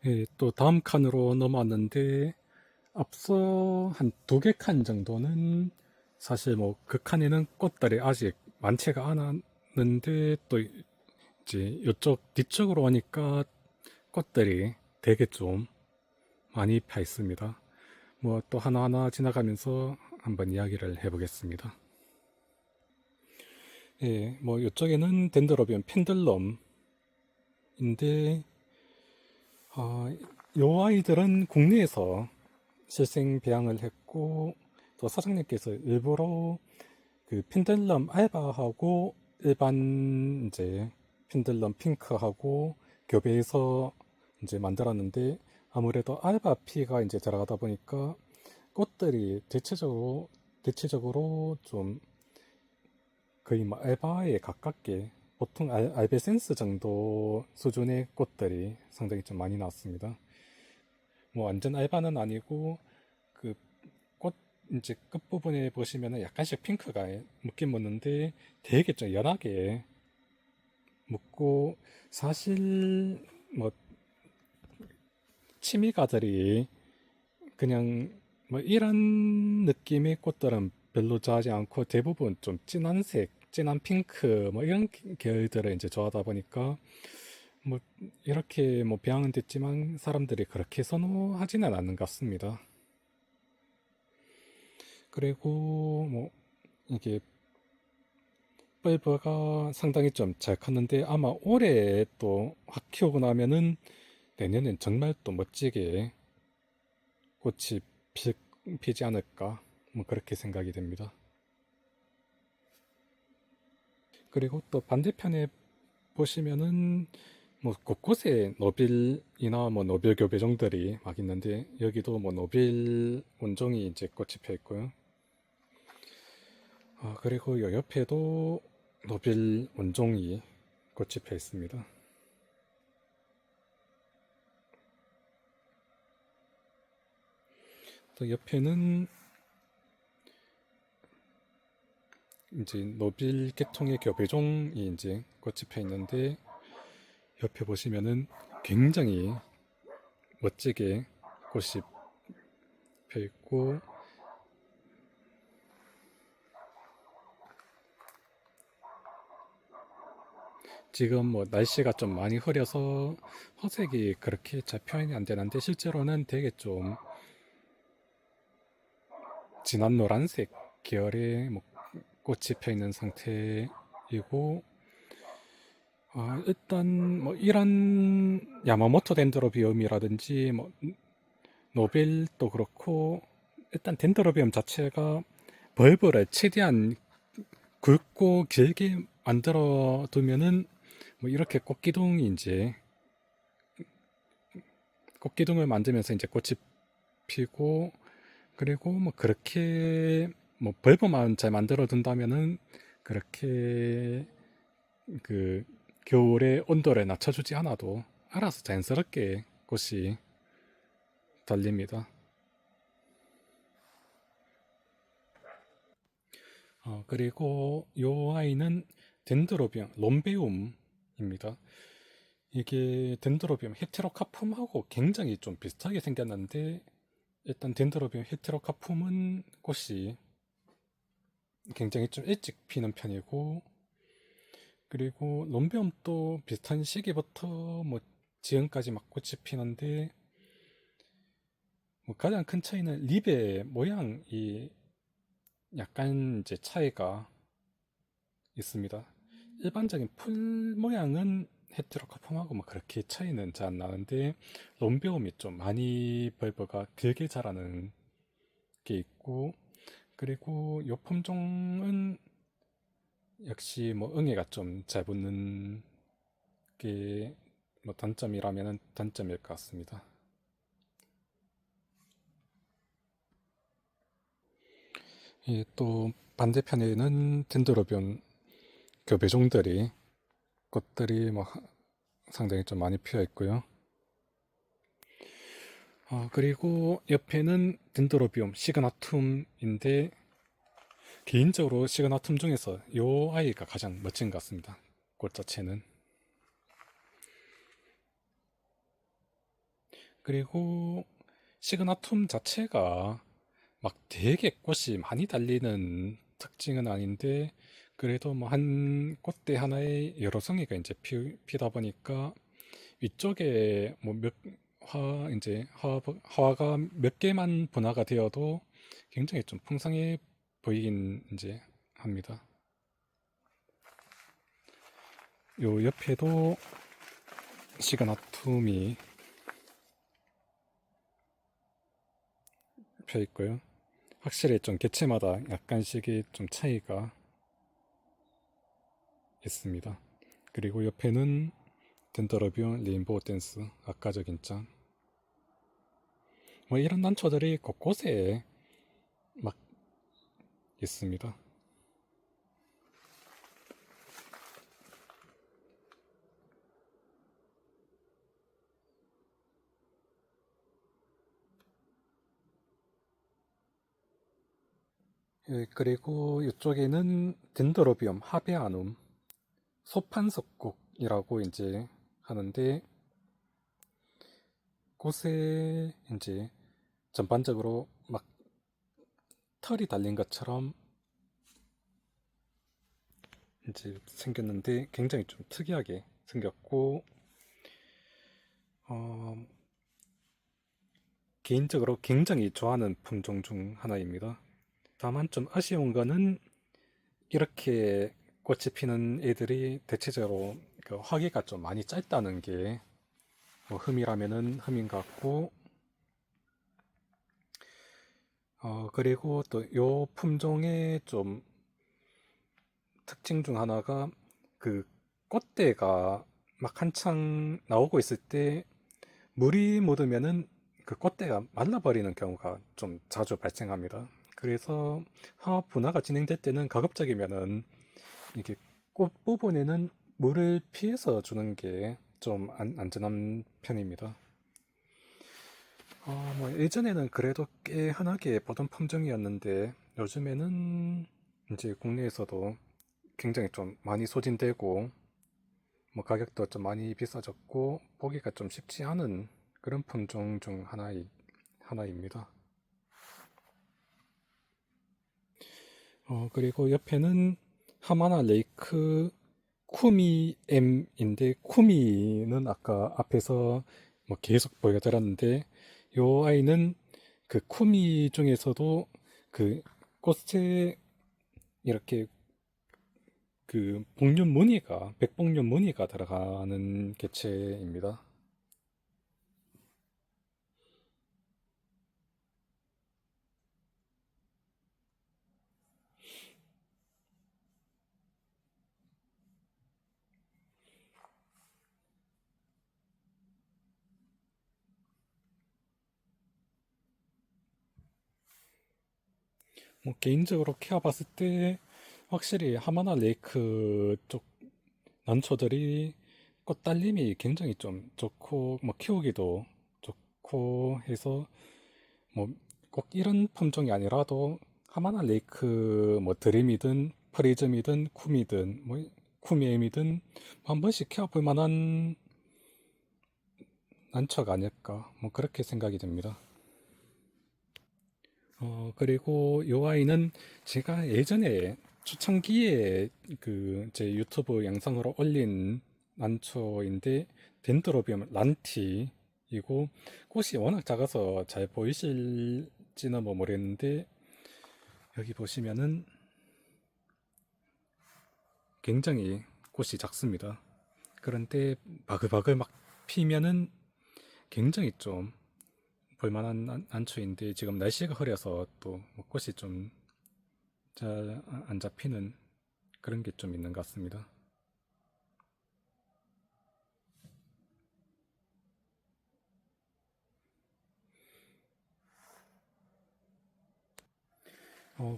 예, 또 다음 칸으로 넘어왔는데 앞서 한 두 개 칸 정도는 사실 뭐 그 칸에는 꽃들이 아직 많지가 않았는데 또 이제 이쪽 뒤쪽으로 오니까 꽃들이 되게 좀 많이 펴 있습니다. 뭐 또 하나하나 지나가면서 한번 이야기를 해보겠습니다. 예, 뭐 이쪽에는 덴드로비움 펜들럼인데 요 아이들은 국내에서 실생 배양을 했고 또 사장님께서 일부러 그 펜들럼 알바하고 일반 이제 펜들럼 핑크하고 교배해서 이제 만들었는데 아무래도 알바 피가 이제 들어가다 보니까 꽃들이 대체적으로 좀 거의 뭐 알바에 가깝게 보통 알베센스 정도 수준의 꽃들이 상당히 좀 많이 나왔습니다. 뭐 완전 알바는 아니고 그 꽃 이제 끝부분에 보시면은 약간씩 핑크가 묻긴 묻는데 되게 좀 연하게 묻고 사실 뭐 취미가들이 그냥 뭐 이런 느낌의 꽃들은 별로 좋아하지 않고 대부분 좀 진한 색, 진한 핑크 뭐 이런 계열들을 이제 좋아하다 보니까 뭐 이렇게 뭐 배양은 됐지만 사람들이 그렇게 선호하지는 않는 것 같습니다. 그리고 뭐 이게 벌브가 상당히 좀 잘 컸는데 아마 올해 또 확 키우고 나면은 내년엔 정말 또 멋지게 꽃이 피, 피지 않을까 뭐 그렇게 생각이 됩니다. 그리고 또 반대편에 보시면은 뭐 곳곳에 노빌이나 뭐 노빌 교배종들이 막 있는데 여기도 뭐 노빌 원종이 이제 꽃이 펴 있고요. 그리고 요 옆에도 노빌 원종이 꽃이 펴 있습니다. 또 옆에는 이제 노빌 계통의 교배종이 이제 꽃이 펴 있는데 옆에 보시면은 굉장히 멋지게 꽃이 펴 있고 지금 뭐 날씨가 좀 많이 흐려서 화색이 그렇게 잘 표현이 안 되는데 실제로는 되게 좀 진한 노란색 계열의 뭐 꽃이 펴 있는 상태이고 일단 뭐 이런 야마모토 덴드로비움이라든지 뭐 노벨도 그렇고 일단 덴드로비움 자체가 벌브를 최대한 굵고 길게 만들어 두면은 뭐 이렇게 꽃기둥을 만들면서 이제 꽃이 피고 그리고 뭐 그렇게 뭐 벌브만 잘 만들어 둔다면은 그렇게 그 겨울에 온도를 낮춰주지 않아도 알아서 자연스럽게 꽃이 달립니다. 그리고 요 아이는 덴드로비움 롬베움입니다. 이게 덴드로비움 헤테로카품하고 굉장히 좀 비슷하게 생겼는데 일단 덴드로비움 헤테로카품은 꽃이 굉장히 좀 일찍 피는 편이고 그리고 롬베움도 비슷한 시기부터 뭐 지금까지 막 꽃이 피는데 뭐 가장 큰 차이는 립의 모양이 약간 이제 차이가 있습니다. 일반적인 풀 모양은 헤테로카폼하고 뭐 그렇게 차이는 잘 안 나는데 롬베움이 좀 많이 벌브가 길게 자라는 게 있고 그리고 요 품종은 역시 뭐 응애가 좀 잘 붙는 게 뭐 단점이라면 단점일 것 같습니다. 또 반대편에는 덴드로비온 교배종들이 꽃들이 뭐 상당히 좀 많이 피어 있고요. 그리고 옆에는 덴드로비움 시그나툼인데 개인적으로 시그나툼 중에서 이 아이가 가장 멋진 것 같습니다. 꽃 자체는 그리고 시그나툼 자체가 막 되게 꽃이 많이 달리는 특징은 아닌데 그래도 뭐 한 꽃대 하나에 여러 송이가 이제 피다 보니까 위쪽에 뭐 몇 이제 화가 몇 개만 분화가 되어도 굉장히 좀 풍성해 보이긴 이제 합니다. 요 옆에도 시그나툼이 펴 있고요. 확실히 좀 개체마다 약간씩의 좀 차이가 있습니다. 그리고 옆에는 덴더러비온 레인보우 댄스 아까적인 짱. 뭐 이런 난초들이 곳곳에 막 있습니다. 예, 그리고 이쪽에는 덴더러비움 하베아눔 소판석국이라고 이제 하는데 꽃에 이제 전반적으로 막 털이 달린 것처럼 이제 생겼는데 굉장히 좀 특이하게 생겼고 어, 개인적으로 굉장히 좋아하는 품종 중 하나입니다. 다만 좀 아쉬운 거는 이렇게 꽃이 피는 애들이 대체적으로 그 화기가 좀 많이 짧다는 게 뭐 흠이라면은 흠인 것 같고 그리고 또 요 품종의 좀 특징 중 하나가 그 꽃대가 막 한창 나오고 있을 때 물이 묻으면은 그 꽃대가 말라버리는 경우가 좀 자주 발생합니다. 그래서 화학 분화가 진행될 때는 가급적이면은 이게 꽃 부분에는 물을 피해서 주는 게 좀 안전한 편입니다. 뭐 예전에는 그래도 꽤 흔하게 보던 품종이었는데 요즘에는 이제 국내에서도 굉장히 좀 많이 소진되고 뭐 가격도 좀 많이 비싸졌고 보기가 좀 쉽지 않은 그런 품종 중 하나입니다. 그리고 옆에는 하마나 레이크 쿠미 M인데 쿠미는 아까 앞에서 뭐 계속 보여드렸는데 요 아이는 그 쿠미 중에서도 그 꽃에 이렇게 그 복륜 무늬가 백복륜 무늬가 들어가는 개체입니다. 뭐 개인적으로 키워봤을 때 확실히 하마나 레이크 쪽 난초들이 꽃 달림이 굉장히 좀 좋고 뭐 키우기도 좋고 해서 뭐 꼭 이런 품종이 아니라도 하마나 레이크 뭐 드림이든 프리즘이든 쿰이든 뭐 쿰엠이든 한 번씩 키워볼 만한 난초가 아닐까 뭐 그렇게 생각이 됩니다. 그리고 요 아이는 제가 예전에 초창기에 그 제 유튜브 영상으로 올린 난초인데 덴드로비움 란티이고 꽃이 워낙 작아서 잘 보이실지는 뭐 모르겠는데 여기 보시면은 굉장히 꽃이 작습니다. 그런데 바글바글 막 피면은 굉장히 좀 볼만한 난초인데 지금 날씨가 흐려서 또뭐 꽃이 좀 잘 안 잡히는 그런 게 좀 있는 것 같습니다.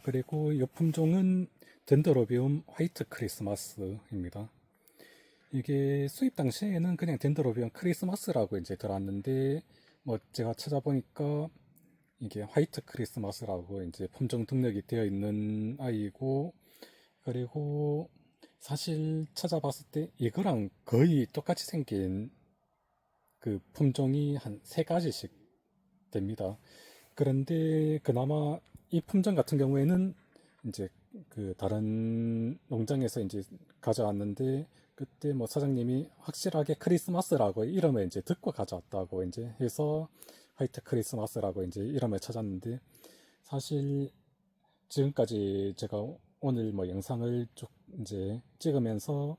그리고 이 품종은 덴드로비움 화이트 크리스마스입니다. 이게 수입 당시에는 그냥 덴드로비움 크리스마스라고 이제 들어왔는데 뭐 제가 찾아보니까 이게 화이트 크리스마스라고 이제 품종 등록이 되어 있는 아이고 그리고 사실 찾아봤을 때 이거랑 거의 똑같이 생긴 그 품종이 한 세 가지씩 됩니다. 그런데 그나마 이 품종 같은 경우에는 이제 그 다른 농장에서 이제 가져왔는데, 그때 뭐 사장님이 확실하게 크리스마스라고 이름을 이제 듣고 가져왔다고 이제 해서 화이트 크리스마스라고 이제 이름을 찾았는데, 사실 지금까지 제가 오늘 뭐 영상을 쭉 이제 찍으면서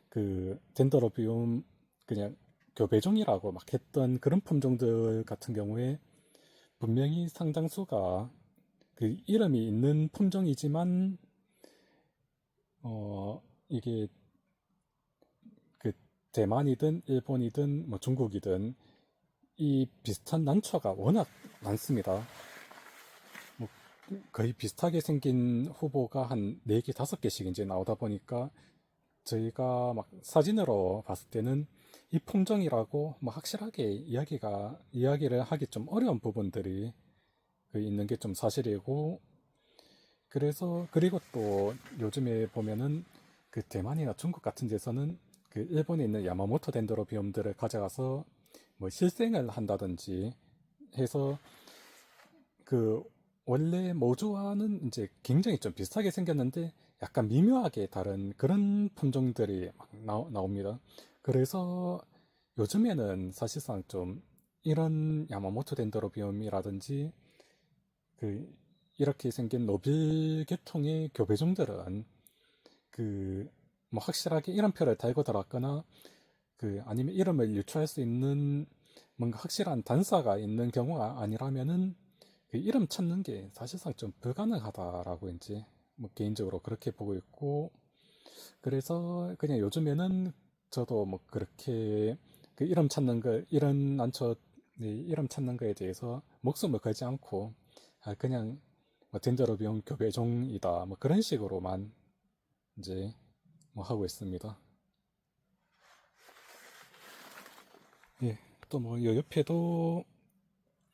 그 덴더로비움 그냥 교배종이라고 막 했던 그런 품종들 같은 경우에 분명히 상당수가 그 이름이 있는 품종이지만 이게 그 대만이든 일본이든 뭐 중국이든 이 비슷한 난초가 워낙 많습니다. 뭐 거의 비슷하게 생긴 후보가 한 4개, 5개씩 이제 나오다 보니까 저희가 막 사진으로 봤을 때는 이 품종이라고 뭐 확실하게 이야기를 하기 좀 어려운 부분들이 그 있는 게 좀 사실이고, 그래서 그리고 또 요즘에 보면은 그 대만이나 중국 같은 데서는 그 일본에 있는 야마모토 덴드로비움들을 가져가서 뭐 실생을 한다든지 해서 그 원래 모주와는 이제 굉장히 좀 비슷하게 생겼는데 약간 미묘하게 다른 그런 품종들이 막 나옵니다. 그래서 요즘에는 사실상 좀 이런 야마모토 덴드로비움이라든지 그 이렇게 생긴 노빌 계통의 교배종들은 그 뭐 확실하게 이름표를 달고 들어왔거나 그 아니면 이름을 유추할 수 있는 뭔가 확실한 단서가 있는 경우가 아니라면은 그 이름 찾는 게 사실상 좀 불가능하다라고 이제 뭐 개인적으로 그렇게 보고 있고, 그래서 그냥 요즘에는 저도 뭐 그렇게 그 이름 찾는 거 이런 난처 이름 찾는 거에 대해서 목숨을 걸지 않고 그냥 뭐 덴더로비움 교배종이다 뭐 그런 식으로만 이제 뭐 하고 있습니다. 예, 또 뭐 요 옆에도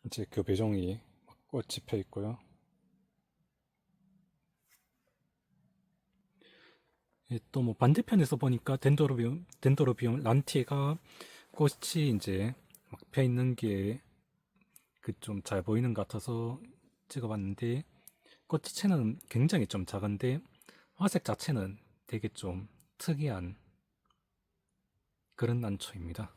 이제 교배종이 꽃이 펴 있고요. 예, 또 뭐 반대편에서 보니까 덴도로비움 란티가 꽃이 이제 막 펴 있는 게 그 좀 잘 보이는 것 같아서 찍어봤는데, 꽃자체는 굉장히 좀 작은데 화색 자체는 되게 좀 특이한 그런 난초입니다.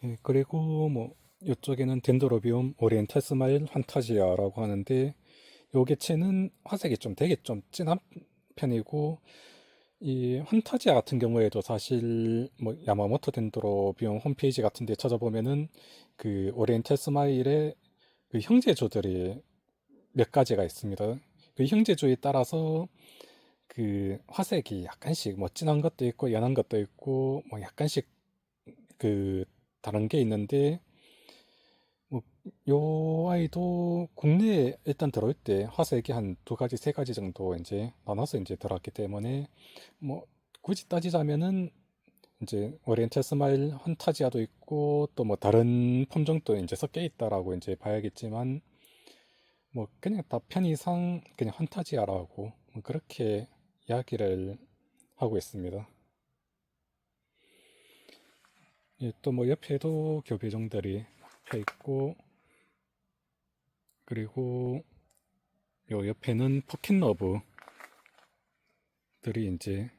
예, 그리고 뭐 이쪽에는 덴드로비움 오리엔탈 스마일 환타지아라고 하는데, 요 개체는 화색이 좀 되게 좀 진한 편이고, 이 환타지아 같은 경우에도 사실 뭐 야마모토 덴드로비움 홈페이지 같은 데 찾아보면은 그 오리엔탈 스마일의 그 형제조들이 몇 가지가 있습니다. 그 형제조에 따라서 그 화색이 약간씩 뭐 진한 것도 있고 연한 것도 있고 뭐 약간씩 그 다른 게 있는데, 뭐 요 아이도 국내에 일단 들어올 때 화색이 한 두 가지, 세 가지 정도 이제 나눠서 이제 들어왔기 때문에 뭐 굳이 따지자면은 이제 오리엔탈 스마일 환타지아도 있고 또 뭐 다른 품종도 이제 섞여 있다라고 이제 봐야겠지만, 뭐 그냥 다 편의상 그냥 환타지아라고 뭐 그렇게 이야기를 하고 있습니다. 예, 또 뭐 옆에도 교배종들이 펴 있고, 그리고 요 옆에는 포켓러브들이 이제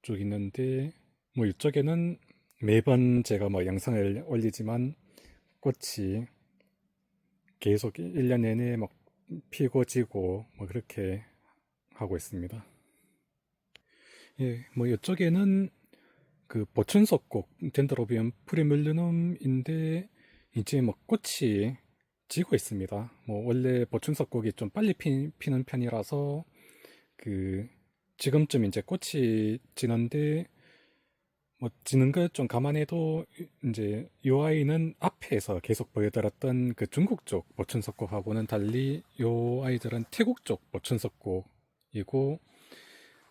쭉 있는데, 뭐 이쪽에는 매번 제가 뭐 영상을 올리지만 꽃이 계속 1년 내내 막 피고 지고 뭐 그렇게 하고 있습니다. 예, 뭐 이쪽에는 그 보춘석곡 덴드로비움 프리뮬리눔인데 이제 뭐 꽃이 지고 있습니다. 뭐 원래 보춘석곡이 좀 빨리 피는 편이라서 그 지금쯤 이제 꽃이 지는데, 뭐 지는 걸 좀 감안해도 이제 요 아이는 앞에서 계속 보여드렸던 그 중국 쪽 보춘석곡하고는 달리 요 아이들은 태국 쪽 보춘석곡이고,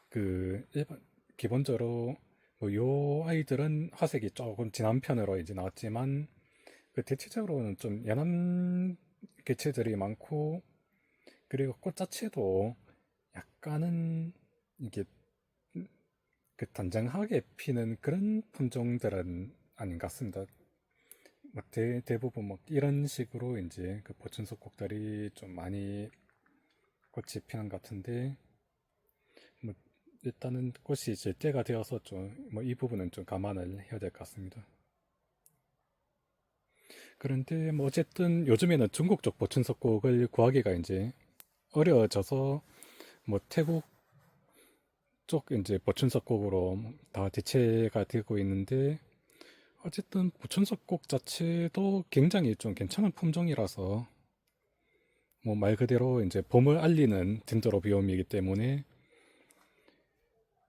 그 기본적으로 뭐 요 아이들은 화색이 조금 진한 편으로 이제 나왔지만 그 대체적으로는 좀 연한 개체들이 많고, 그리고 꽃 자체도 약간은 이게 그 단정하게 피는 그런 품종들은 아닌 것 같습니다. 막 대부분 막 이런 식으로 이제 그 보춘석곡들이 좀 많이 꽃이 피는 것 같은데, 뭐 일단은 꽃이 질 때가 되어서 좀 뭐 이 부분은 좀 감안을 해야 될 것 같습니다. 그런데 뭐 어쨌든 요즘에는 중국 쪽 보춘석곡을 구하기가 이제 어려워져서 뭐 태국 쪽 이제 보춘석곡으로 다 대체가 되고 있는데, 어쨌든 보춘석곡 자체도 굉장히 좀 괜찮은 품종이라서 뭐 말 그대로 이제 봄을 알리는 덴드로비움이기 때문에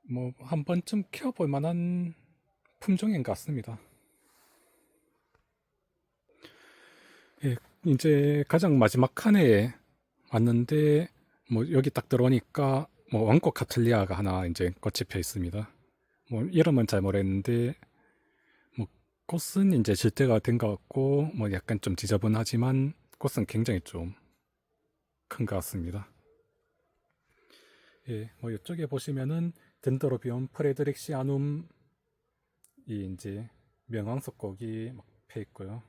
뭐 한 번쯤 키워볼 만한 품종인 것 같습니다. 예, 이제 가장 마지막 칸에 왔는데 뭐 여기 딱 들어오니까 뭐 왕꽃 카틀리아가 하나 이제 꽃이 펴 있습니다. 뭐 이름은 잘 모르겠는데 뭐 꽃은 이제 질 때가 된 것 같고 뭐 약간 좀 지저분하지만 꽃은 굉장히 좀 큰 것 같습니다. 예, 뭐 이쪽에 보시면은 덴드로비움 프레드릭시아눔이 이제 명왕석곡이 막 펴 있고요.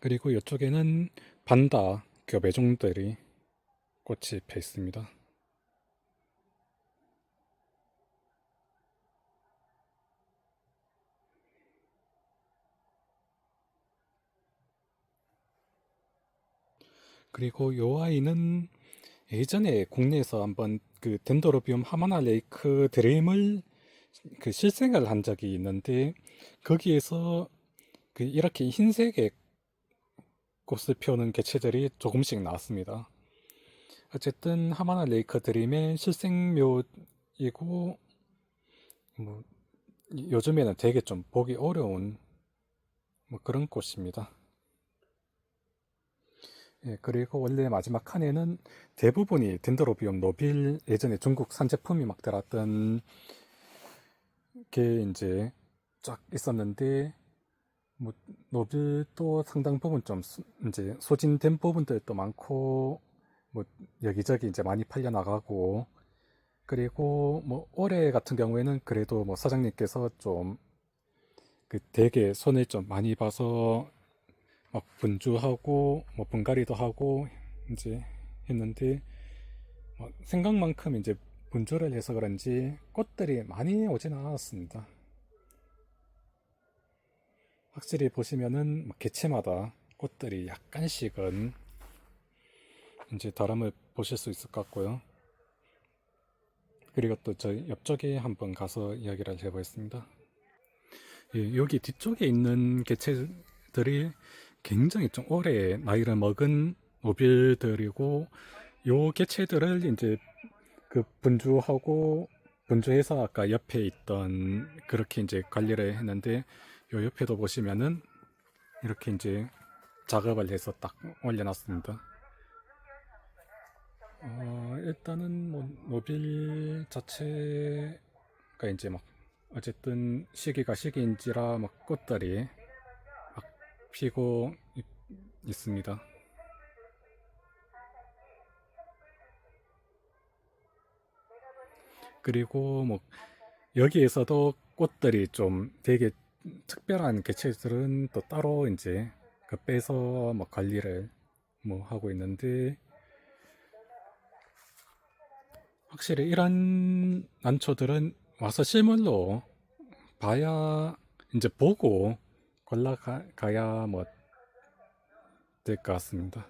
그리고 이쪽에는 반다 교배종들이 꽃이 펴 있습니다. 그리고 요 아이는 예전에 국내에서 한번 그 덴드로비움 하마나 레이크 드림을 그 실생을 한 적이 있는데, 거기에서 그 이렇게 흰색의 꽃을 피우는 개체들이 조금씩 나왔습니다. 어쨌든 하마나 레이크 드림의 실생묘이고 뭐 요즘에는 되게 좀 보기 어려운 뭐 그런 꽃입니다. 예, 그리고 원래 마지막 칸에는 대부분이 덴드로비움 노빌, 예전에 중국 산제품이 막 들어왔던 게 이제 쫙 있었는데, 뭐 노빌도 상당 부분 좀 이제 소진된 부분들도 많고 뭐 여기저기 이제 많이 팔려 나가고, 그리고 뭐 올해 같은 경우에는 그래도 뭐 사장님께서 좀 그 되게 손을 좀 많이 봐서 막 분주하고 뭐 분갈이도 하고 이제 했는데, 생각만큼 이제 분주를 해서 그런지 꽃들이 많이 오진 않았습니다. 확실히 보시면은 개체마다 꽃들이 약간씩은 이제 다름을 보실 수 있을 것 같고요. 그리고 또 저희 옆쪽에 한번 가서 이야기를 해보겠습니다. 예, 여기 뒤쪽에 있는 개체들이 굉장히 좀 오래 나이를 먹은 노빌들이고, 요 개체들을 이제 그 분주하고 분주해서 아까 옆에 있던 그렇게 이제 관리를 했는데, 요 옆에도 보시면은 이렇게 이제 작업을 해서 딱 올려놨습니다. 일단은 뭐 노빌 자체가 이제 막 어쨌든 시기가 시기인지라 막 꽃들이 막 피고 있습니다. 그리고 뭐 여기에서도 꽃들이 좀 되게 특별한 개체들은 또 따로 이제 그 빼서 뭐 관리를 뭐 하고 있는데, 확실히 이런 난초들은 와서 실물로 봐야 이제 보고 골라가야 뭐 될 것 같습니다.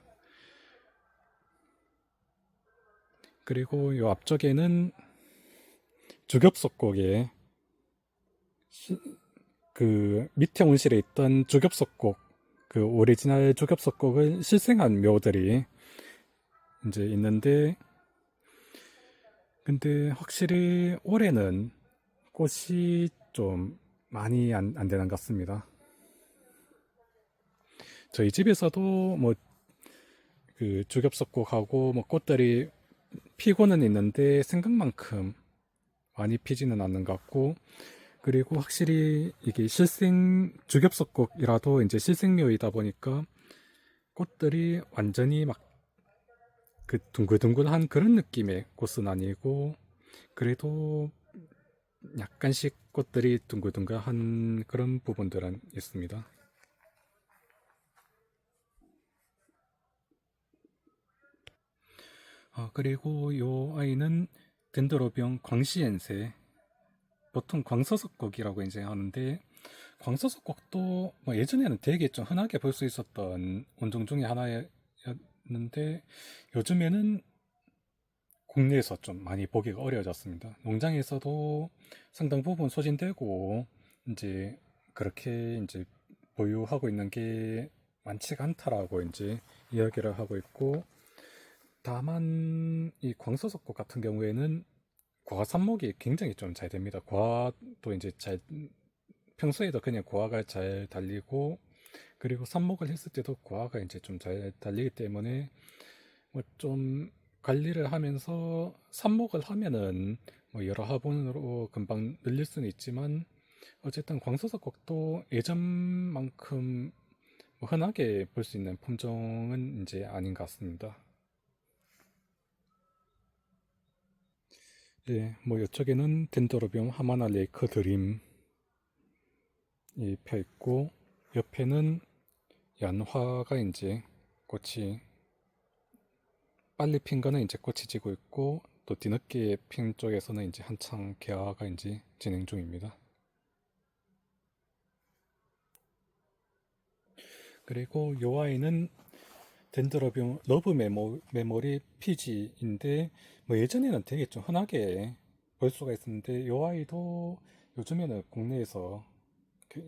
그리고 요 앞쪽에는 주겹석곡에 그 밑에 온실에 있던 주겹석곡, 그 오리지널 주겹석곡을 실생한 묘들이 이제 있는데, 근데 확실히 올해는 꽃이 좀 많이 안 되는 것 같습니다. 저희 집에서도 뭐 그 주겹석곡하고 뭐 꽃들이 피고는 있는데 생각만큼 많이 피지는 않는 것 같고, 그리고 확실히 이게 실생 주겹석곡이라도 이제 실생묘이다 보니까 꽃들이 완전히 막 그 둥글둥글한 그런 느낌의 꽃은 아니고 그래도 약간씩 꽃들이 둥글둥글한 그런 부분들은 있습니다. 그리고 요 아이는 덴드로비움 광시엔세, 보통 광서석곡이라고 이제 하는데, 광서석곡도 뭐 예전에는 되게 좀 흔하게 볼 수 있었던 원종 중에 하나였는데, 요즘에는 국내에서 좀 많이 보기가 어려워졌습니다. 농장에서도 상당 부분 소진되고 이제 그렇게 이제 보유하고 있는 게 많지가 않다라고 이제 이야기를 하고 있고, 다만 이 광서석고 같은 경우에는 과산목이 굉장히 좀 잘 됩니다. 과도 이제 잘, 평소에도 그냥 고화가 잘 달리고, 그리고 삽목을 했을 때도 고화가 이제 좀 잘 달리기 때문에 뭐 좀 관리를 하면서 삽목을 하면은 뭐 여러 화분으로 금방 늘릴 수는 있지만, 어쨌든 광서석곡도 예전만큼 뭐 흔하게 볼 수 있는 품종은 이제 아닌 것 같습니다. 예, 뭐 이쪽에는 덴도로비움 하마나 레이크 드림이 펴 있고, 옆에는 연화가 이제 꽃이 빨리 핀 거는 이제 꽃이 지고 있고, 또 뒤늦게 핀 쪽에서는 이제 한창 개화가 이제 진행 중입니다. 그리고 요 아이는 덴드로비움 러브 메모리 피지인데, 뭐 예전에는 되게 좀 흔하게 볼 수가 있었는데, 요 아이도 요즘에는 국내에서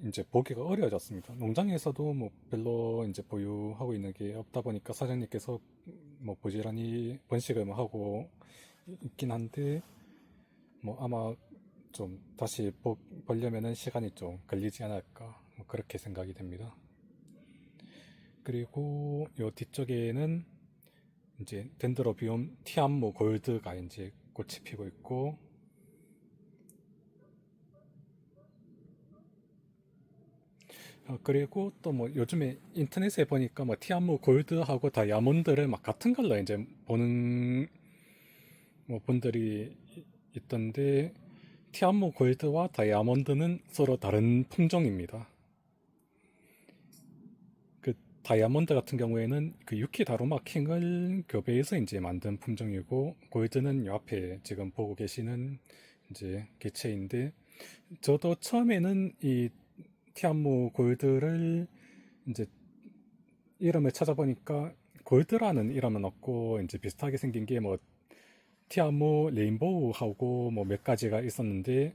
이제 보기가 어려워졌습니다. 농장에서도 뭐 별로 이제 보유하고 있는 게 없다 보니까 사장님께서 뭐 부지런히 번식을 뭐 하고 있긴 한데, 뭐 아마 좀 다시 보려면은 시간이 좀 걸리지 않을까, 뭐 그렇게 생각이 됩니다. 그리고 요 뒤쪽에는 이제 덴드로비움 티안무 골드가 이제 꽃이 피고 있고, 그리고 또 뭐 요즘에 인터넷에 보니까 뭐 티안무 골드하고 다이아몬드를 막 같은 걸로 이제 보는 뭐 분들이 있던데, 티안무 골드와 다이아몬드는 서로 다른 품종입니다. 그 다이아몬드 같은 경우에는 그 유키 다루마 킹을 교배해서 이제 만든 품종이고, 골드는 요 앞에 지금 보고 계시는 이제 개체인데, 저도 처음에는 이 티안무 골드를 이제 이름을 찾아보니까 골드라는 이름은 없고 이제 비슷하게 생긴 게 뭐 티아모 레인보우하고 뭐 몇 가지가 있었는데,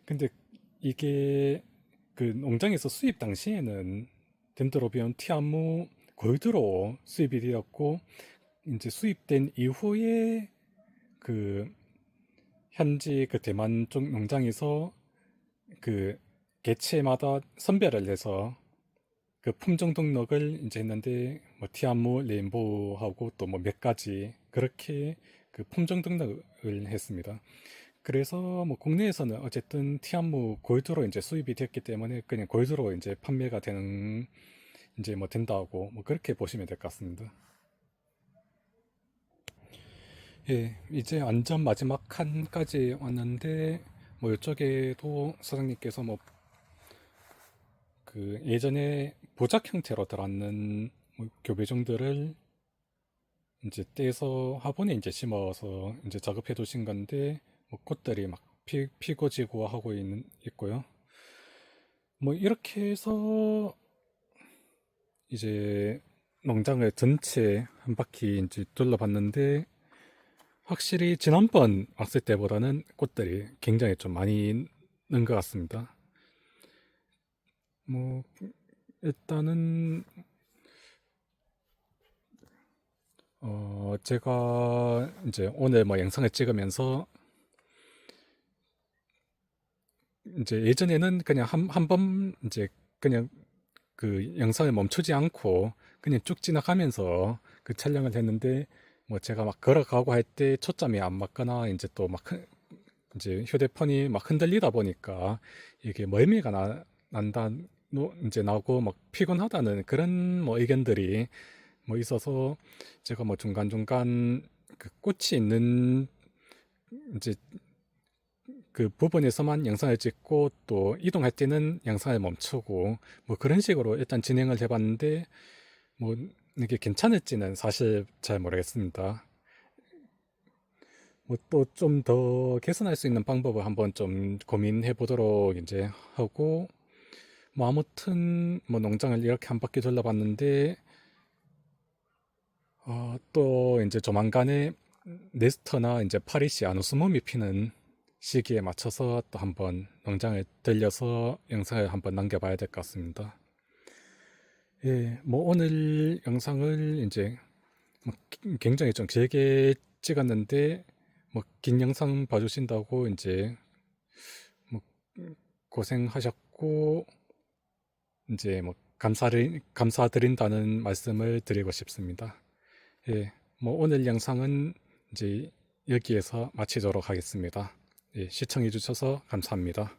근데 이게 그 농장에서 수입 당시에는 덴드로비온 티아모 골드로 수입이 되었고, 이제 수입된 이후에 그 현지 그 대만 쪽 농장에서 그 개체마다 선별을 해서 그 품종 등록을 이제 했는데, 뭐 티아모 레인보우하고 또 뭐 몇 가지 그렇게 그 품종 등록을 했습니다. 그래서 뭐 국내에서는 어쨌든 티아모 골드로 이제 수입이 됐기 때문에 그냥 골드로 이제 판매가 되는, 이제 뭐 된다고 뭐 그렇게 보시면 될 것 같습니다. 예, 이제 완전 마지막 칸까지 왔는데, 뭐 이쪽에도 사장님께서 뭐 그 예전에 보작 형태로 들어왔는 뭐 교배종들을 이제 떼서 화분에 이제 심어서 이제 작업해 두신 건데, 뭐 꽃들이 막 피고 지고 하고 있고요. 뭐 이렇게 해서 이제 농장을 전체 한 바퀴 이제 둘러봤는데, 확실히 지난번 왔을 때보다는 꽃들이 굉장히 좀 많이 는 것 같습니다. 뭐 일단은 제가 이제 오늘 뭐 영상을 찍으면서 이제 예전에는 그냥 한 번 이제 그냥 그 영상을 멈추지 않고 그냥 쭉 지나가면서 그 촬영을 했는데, 뭐 제가 막 걸어가고 할 때 초점이 안 맞거나 이제 또 막 이제 휴대폰이 막 흔들리다 보니까 이게 멀미가 난다 이제 나오고 막 피곤하다는 그런 뭐 의견들이 뭐 있어서 제가 뭐 중간중간 그 꽃이 있는 이제 그 부분에서만 영상을 찍고 또 이동할 때는 영상을 멈추고 뭐 그런 식으로 일단 진행을 해봤는데 뭐 이게 괜찮을지는 사실 잘 모르겠습니다. 뭐 또 좀 더 개선할 수 있는 방법을 한번 좀 고민해 보도록 이제 하고 뭐 아무튼 뭐 농장을 이렇게 한 바퀴 돌려봤는데 또 이제 조만간에 네스터나 이제 파리시 아노스mom이 피는 시기에 맞춰서 또 한번 농장을 들려서 영상을 한번 남겨봐야 될 것 같습니다. 예, 뭐 오늘 영상을 이제 뭐 굉장히 좀 길게 찍었는데 뭐 긴 영상 봐주신다고 이제 뭐 고생하셨고 이제 뭐 감사드린다는 말씀을 드리고 싶습니다. 예, 뭐 오늘 영상은 이제 여기에서 마치도록 하겠습니다. 예, 시청해 주셔서 감사합니다.